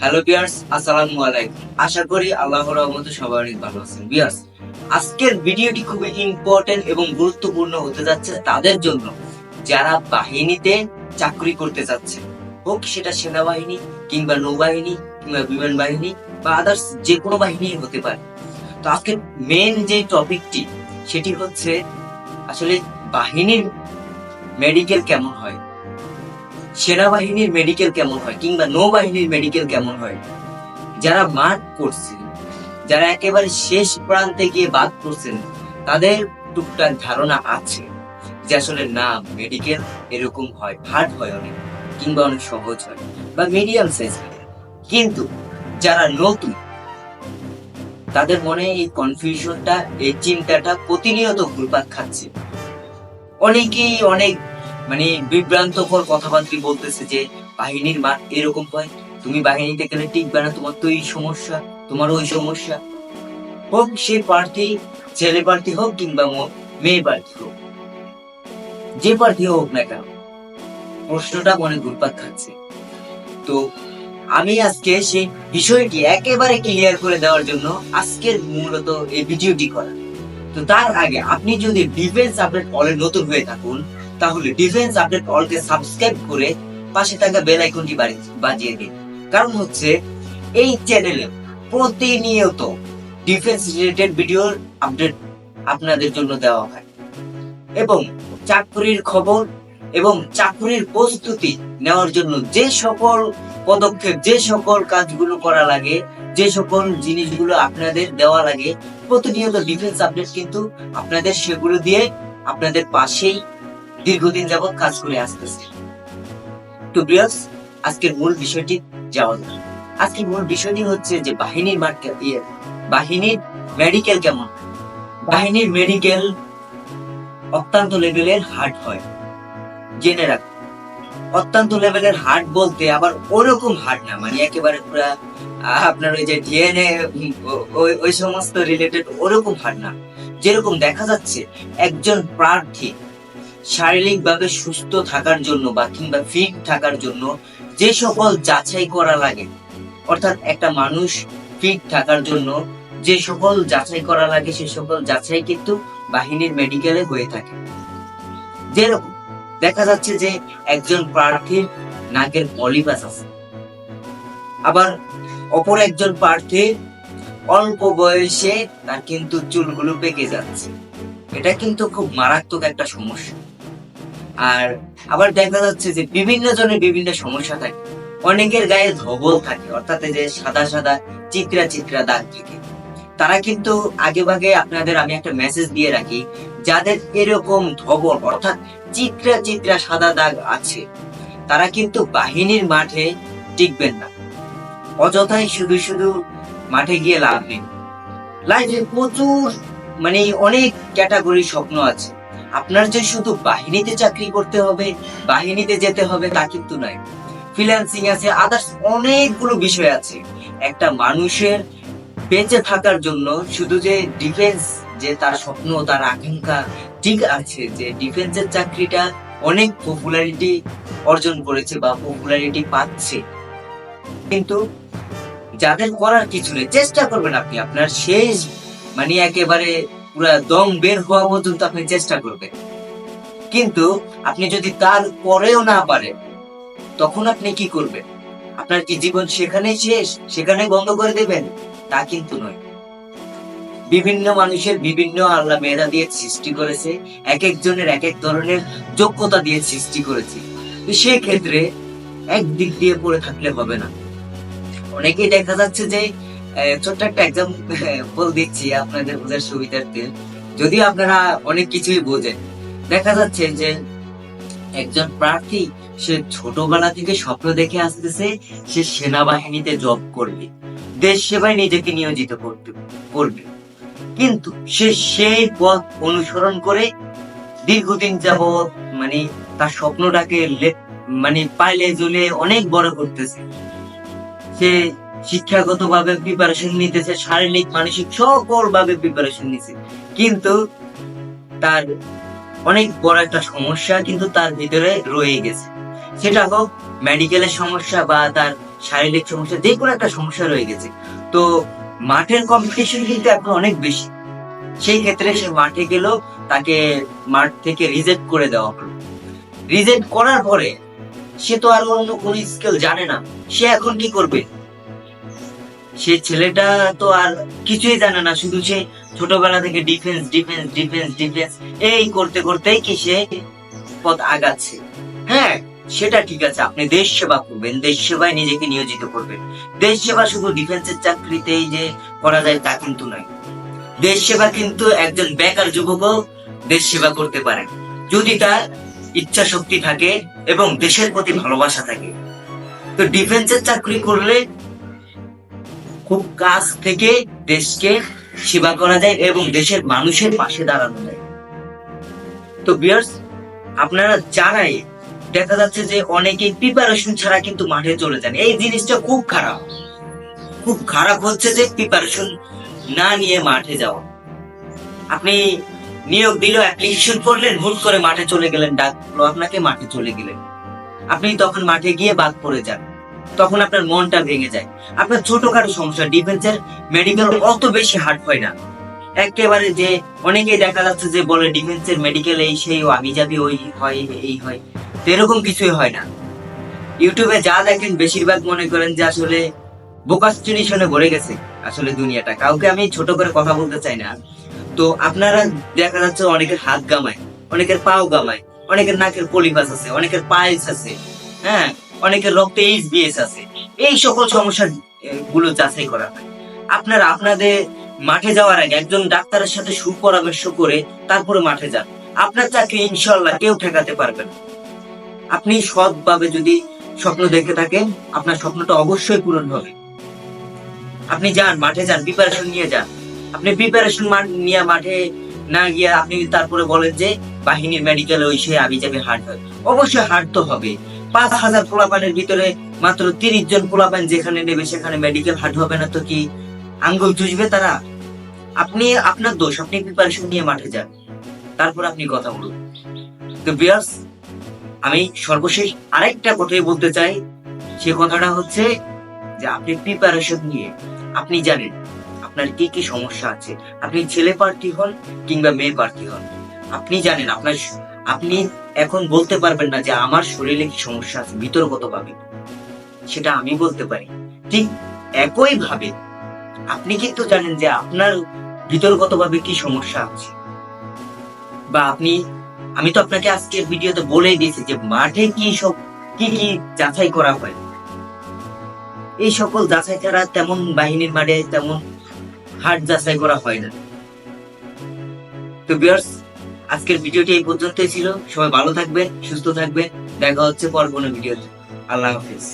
Hello viewers, আসসালামু আলাইকুম। আশা করি আল্লাহর রহমতে সবাই অনেক ভালো আছেন। ভিউয়ার্স, আজকের ভিডিওটি খুবই ইম্পর্টেন্ট এবং গুরুত্বপূর্ণ হতে যাচ্ছে তাদের জন্য যারা বাহিনীতে চাকরি করতে যাচ্ছে, হোক সেটা সেনাবাহিনী কিংবা নৌবাহিনী কিংবা বিমান বাহিনী বা আদার্স যে কোনো বাহিনী হতে পারে। তো আজকের মেন যে টপিকটি সেটি হচ্ছে আসলে বাহিনীর মেডিকেল কেমন হয়, সেনাবাহিনীর মেডিকেল কেমন হয় কিংবা নৌবাহিনীর মেডিকেল কেমন হয়। যারা মাঠ করছে, যারা একেবারে শেষ প্রান্তে গিয়ে বাদ করছেন, তাদের টুকটাক ধারণা আছে যে আসলে না, মেডিকেল এরকম হয়, হার্ড হয় অনেক কিংবা অনেক সহজ হয় বা মিডিয়াম সাইজ হয়। কিন্তু যারা নতুন, তাদের মনে এই কনফিউশনটা, এই চিন্তাটা প্রতিনিয়ত ঘুরপাক খাচ্ছে। অনেকেই অনেক বিভ্রান্তকর কথাবার্তা বলতেছে যে বাহিনীর মাঠ এরকম হয়, তুমি বাহিনীতে গেলে টিকবে না, তোমার তো এই সমস্যা, তোমার ওই সমস্যা। হোক সে প্রার্থী ছেলে প্রার্থী হোক কিংবা মেয়ে প্রার্থী হোক, যে প্রার্থী হোক না কেন, প্রশ্নটা মনে ঘুরপাক খাচ্ছে। তো আমি আজকে সেই বিষয়টি একেবারে ক্লিয়ার করে দেওয়ার জন্য আজকের মূলত এই ভিডিওটি করা। তো তার আগে আপনি যদি ডিফেন্স আপডেট অলে নতুন হয়ে থাকুন, তাহলে ডিফেন্স আপডেট অলকে সাবস্ক্রাইব করে পাশে থাকা বেল আইকনটি বাজিয়ে দিন। কারণ হচ্ছে এই চ্যানেলে প্রতিনিয়ত ডিফেন্স রিলেটেড ভিডিওর আপডেট আপনাদের জন্য দেওয়া হয় এবং চাকরির খবর এবং চাকরির প্রস্তুতি নেওয়ার জন্য যে সকল পদক্ষেপ, যে সকল কাজগুলো করা লাগে, যে সকল জিনিসগুলো আপনাদের দেওয়া লাগে, প্রতিনিয়ত ডিফেন্স আপডেট কিন্তু আপনাদের সেগুলো দিয়ে আপনাদের পাশেই দীর্ঘদিন যাবৎ কাজ করে আসতেছে। তো ভিউয়ার্স, আজকের মূল বিষয়টি যাওয়া যাক। আজকের মূল বিষয়টি হচ্ছে যে বাহিনীর বাহিনীর মেডিকেল কেমন। বাহিনীর মেডিকেল অত্যন্ত লেভেলের হার্ড হয়, জেনে রাখ। অত্যন্ত লেভেলের হার্ড বলতে আবার ওরকম হার্ড না, একেবারে পুরা আপনার ওই যে ডিএনএ ওই সমস্ত রিলেটেড ওরকম হার্ড না। যেরকম দেখা যাচ্ছে একজন প্রার্থী শারীরিক ভাবে সুস্থ থাকার জন্য বা কিংবা ফিট থাকার জন্য যে সকল যাচাই করা লাগে, অর্থাৎ একটা মানুষ ফিট থাকার জন্য যে সকল যাচাই করা লাগে, সে সকল যাচাই কিন্তু বাহিনীর মেডিকেলে হয়ে থাকে। যেরকম দেখা যাচ্ছে যে একজন প্রার্থীর নাকের পলিপাস আছে, আবার অপর একজন প্রার্থীর অল্প বয়সে তার কিন্তু চুলগুলো পেকে যাচ্ছে। এটা কিন্তু খুব মারাত্মক একটা সমস্যা। আর আবার দেখা যাচ্ছে যে বিভিন্ন জনের বিভিন্ন সমস্যা থাকে। অনেকের গায়ে ধবল থাকে, অর্থাৎ যে সাদা সাদা চিত্রা চিত্রা দাগ থাকে। তারা কিন্তু আগে ভাগে আপনাদের আমি একটা মেসেজ দিয়ে রাখি, যাদের এরকম ধবল অর্থাৎ চিত্রা চিত্রা সাদা দাগ আছে, তারা কিন্তু বাহিনীর মাঠে টিকবেন না। অযথাই শুধু শুধু মাঠে গিয়ে লাভ নেই। লাইফে প্রচুর অনেক ক্যাটাগরির স্বপ্ন আছে। আপনার যে শুধু বাহিনীতে চাকরি করতে হবে, বাহিনীতে যেতে হবে তা কিন্তু নয়। ফ্রিল্যান্সিং আছে, আদার্স অনেকগুলো বিষয় আছে। একটা মানুষের বেঁচে থাকার জন্য শুধু যে ডিফেন্স, যে তার স্বপ্ন, তার আকাঙ্ক্ষা ঠিক আছে, যে ডিফেন্সের চাকরিটা অনেক পপুলারিটি অর্জন করেছে বা পপুলারিটি পাচ্ছে, কিন্তু যাদের করার কিছু নেই, চেষ্টা করবেন আপনি আপনার শেষ একেবারে পুরা দম বের হওয়া পর্যন্ত আপনি চেষ্টা করবেন। কিন্তু আপনি যদি তার পরেও না পারেন, তখন আপনি কি করবেন? আপনার কি জীবন সেখানে শেষ, সেখানে বন্ধ করে দেবেন? তা কিন্তু নয়। বিভিন্ন মানুষের বিভিন্ন আল্লাহ মেধা দিয়ে সৃষ্টি করেছে, এক একজনের এক এক ধরনের যোগ্যতা দিয়ে সৃষ্টি করেছে। সেই ক্ষেত্রে একদিক দিয়ে পড়ে থাকলে হবে না। অনেকেই দেখা যাচ্ছে যে, ছোট্ট একটা এক্সাম্পল দিচ্ছি আপনাদের বোঝার সুবিধার্থে, যদি আপনারা অনেক কিছুই বোঝেন। দেখা যাচ্ছে যে একজন প্রার্থী, সে ছোটবেলা থেকে স্বপ্ন দেখে আসতেছে সে সেনাবাহিনীতে জব করবে, দেশ সেবায় নিজেকে নিয়োজিত করবে। কিন্তু সে সেই পথ অনুসরণ করে দীর্ঘদিন যাবৎ তার স্বপ্নটাকে পাইলে জ্বলে অনেক বড় করতেছে। সে শিক্ষাগত ভাবে প্রিপারেশন নিতেছে, শারীরিক মানসিক সকল ভাবে প্রিপারেশন নিছে, কিন্তু তার অনেক বড় একটা সমস্যা কিন্তু তার ভিতরে রয়ে গেছে। সেটা হোক মেডিকেলের সমস্যা বা তার শারীরিক সমস্যা, যে কোনো একটা সমস্যা রয়ে গেছে। তো মাঠের কম্পিটিশন কিন্তু এখন অনেক বেশি। সেই ক্ষেত্রে সে মাঠে গেল, তাকে মাঠ থেকে রিজেক্ট করে দেওয়া হলো। রিজেক্ট করার পরে সে তো আর অন্য কোন স্কিল জানে না, সে এখন কি করবে? সে ছেলেটা তো আর কিছুই জানে না, শুধু সে ছোটবেলা থেকে ডিফেন্স ডিফেন্স ডিফেন্স ডিফেন্স এই করতে করতেই কি সে পথ আগাচ্ছে। হ্যাঁ, সেটা ঠিক আছে, আপনি দেশ সেবা করবেন, দেশ সেবায় নিজেকে নিয়োজিত করবেন। দেশ সেবা শুধু ডিফেন্সের চাকরিতেই যে করা যায় তা কিন্তু নয়। দেশ সেবা কিন্তু একজন বেকার যুবকও দেশ সেবা করতে পারে, যদি তার ইচ্ছা শক্তি থাকে এবং দেশের প্রতি ভালোবাসা থাকে। তো ডিফেন্সের চাকরি করলে খুব কাছ থেকে দেশকে সেবা করা যায় এবং দেশের মানুষের পাশে দাঁড়ানো যায়। তো ভিউয়ার্স, আপনারা জানাই দেখা যাচ্ছে যে অনেকেই প্রিপারেশন ছাড়া কিন্তু মাঠে চলে যান। এই জিনিসটা খুব খারাপ। খুব খারাপ হচ্ছে যে প্রিপারেশন না নিয়ে মাঠে যাওয়া। আপনি নিয়োগ দিল, অ্যাপ্লিকেশন করলেন, হুট করে মাঠে চলে গেলেন, ডাকলো আপনাকে, মাঠে চলে গেলেন। আপনি তখন মাঠে গিয়ে বাদ পড়ে যান, তখন আপনার মনটা ভেঙে যায়। আপনার ছোটখাটো সমস্যা, ডিফেন্সের মেডিকেল অত বেশি হার্ড হয় না একেবারে, যে অনেকেই দেখা যাচ্ছে যে বলে ডিফেন্সের মেডিকেল এই সেই, ও আমি যাবি ওই হয় এই হয়, তো এরকম কিছুই হয় না। ইউটিউবে যা দেখেন বেশিরভাগ মনে করেন যে আসলে বোকাস্টিনেশনে ভরে গেছে আসলে দুনিয়াটা। কাউকে আমি ছোট করে কথা বলতে চাই না। তো আপনারা দেখা যাচ্ছে অনেকের হাত গামায়, অনেকের পাও গামায়, অনেকের নাকের পলিপাস আছে, অনেকের পাইলস আছে, হ্যাঁ, অনেকের রক্তে এইচবিএস আছে। এই সকল সমস্যা গুলো যাচাই করা হয়। আপনারা আপনাদের মাঠে যাওয়ার আগে একজন ডাক্তারের সাথে সুপরামর্শ করে তারপরে মাঠে যান। আপনার চাকরি ইনশাল্লাহ কেউ ঠেকাতে পারবে না। আপনি সৎভাবে যদি স্বপ্ন দেখে থাকেন, আপনার স্বপ্নটা অবশ্যই পূরণ হবে। আপনি যান, মাঠে যান, প্রিপারেশন নিয়ে যান। আপনি প্রিপারেশন নিয়ে মাঠে না গিয়ে আপনি তারপরে বলেন যে বাহিনীর মেডিকেলে ওই সে আবি যাবে, হার্ট হয়। অবশ্যই হার্ট তো হবে। 5,000 পোলাপানের ভিতরে মাত্র 30 জন পোলাপান যেখানে নেবে সেখানে মেডিকেল হার্ট হবে না তো কি আঙ্গুল চুষবে তারা? আপনি আপনার দোষ, আপনি প্রিপারেশন নিয়ে মাঠে যান, তারপর আপনি কথা বলুন। তো ভিউয়ার্স, আমি সর্বশেষ আরেকটা কথাই বলতে চাই। সে কথাটা হচ্ছে যে আপনি প্রিপারেশন নিয়ে আপনি জানেন আপনার কি কি সমস্যা আছে। আপনি ছেলে প্রার্থী হন কিংবা মেয়ে প্রার্থী হন, আপনি জানেন আপনি এখন বলতে পারবেন না যে আমার শরীরে কি সমস্যা আছে বিতর্কত ভাবে, সেটা আমি বলতে পারি। ঠিক একই ভাবে আপনি কিন্তু জানেন যে আপনার বিতর্কত ভাবে কি সমস্যা আছে, বা আমি তো আপনাকে আজকের ভিডিওতে বলেই দিয়েছি যে মাঠে কি কি যাচাই করা হয়। এই সকল যাচাই ছাড়া তেমন বাহিনীর মাঠে তেমন হার্ট যাচাই করা হয় না। তো ভিউয়ার্স, আজকের ভিডিওটি এই পর্যন্তই ছিল। সবাই ভালো থাকবেন, সুস্থ থাকবেন। দেখা হচ্ছে পর কোনো ভিডিওতে। আল্লাহ হাফেজ।